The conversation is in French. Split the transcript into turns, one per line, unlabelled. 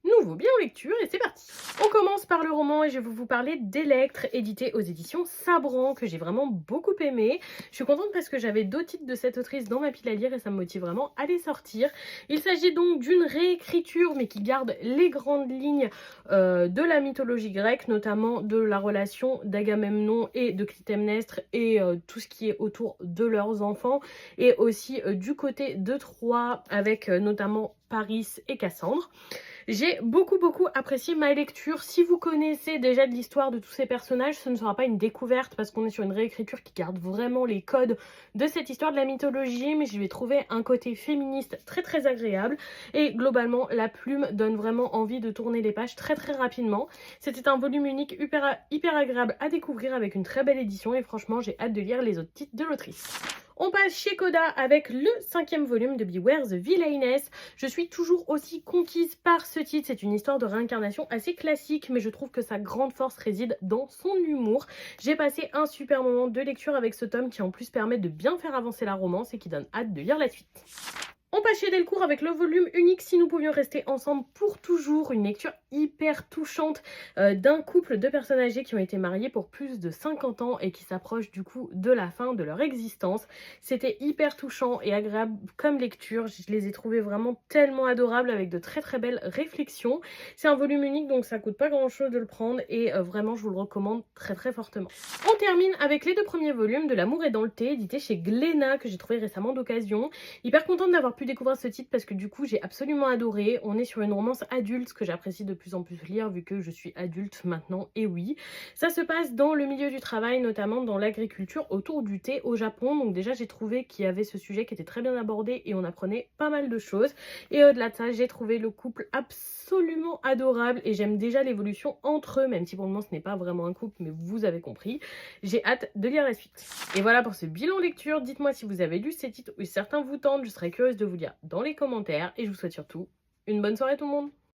Nouveau bien en lecture et c'est parti. On commence par le roman et je vais vous parler d'Electre, édité aux éditions Sabran, que j'ai vraiment beaucoup aimé. Je suis contente parce que j'avais d'autres titres de cette autrice dans ma pile à lire et ça me motive vraiment à les sortir. Il s'agit donc d'une réécriture mais qui garde les grandes lignes de la mythologie grecque, notamment de la relation d'Agamemnon et de Clytemnestre et tout ce qui est autour de leurs enfants et aussi du côté de Troie avec notamment Paris et Cassandre. J'ai beaucoup apprécié ma lecture. Si vous connaissez déjà de l'histoire de tous ces personnages, ce ne sera pas une découverte parce qu'on est sur une réécriture qui garde vraiment les codes de cette histoire de la mythologie, mais je vais trouver un côté féministe très agréable et globalement la plume donne vraiment envie de tourner les pages très rapidement. C'était un volume unique hyper agréable à découvrir avec une très belle édition et franchement j'ai hâte de lire les autres titres de l'autrice. On passe chez Coda avec le 5e volume de Beware the Villainess. Je suis toujours aussi conquise par ce titre. C'est une histoire de réincarnation assez classique, mais je trouve que sa grande force réside dans son humour. J'ai passé un super moment de lecture avec ce tome qui en plus permet de bien faire avancer la romance et qui donne hâte de lire la suite. On passe chez Delcourt avec le volume unique Si nous pouvions rester ensemble pour toujours, une lecture hyper touchante d'un couple de personnes âgées qui ont été mariées pour plus de 50 ans et qui s'approchent du coup de la fin de leur existence. C'était hyper touchant et agréable comme lecture, je les ai trouvés vraiment tellement adorables avec de très belles réflexions. C'est un volume unique donc ça coûte pas grand chose de le prendre et vraiment je vous le recommande très fortement. On termine avec les deux premiers volumes de L'amour est dans le thé, édité chez Glénat que j'ai trouvé récemment d'occasion. Hyper contente d'avoir pu découvrir ce titre parce que du coup j'ai absolument adoré. On est sur une romance adulte que j'apprécie de plus en plus lire vu que je suis adulte maintenant et oui. Ça se passe dans le milieu du travail, notamment dans l'agriculture autour du thé au Japon. Donc déjà j'ai trouvé qu'il y avait ce sujet qui était très bien abordé et on apprenait pas mal de choses. Et au-delà de ça j'ai trouvé le couple absolument adorable et j'aime déjà l'évolution entre eux, même si pour le moment ce n'est pas vraiment un couple mais vous avez compris. J'ai hâte de lire la suite. Et voilà pour ce bilan lecture. Dites-moi si vous avez lu ces titres ou si certains vous tentent. Je serais curieuse de vous lire dans les commentaires. Et je vous souhaite surtout une bonne soirée tout le monde.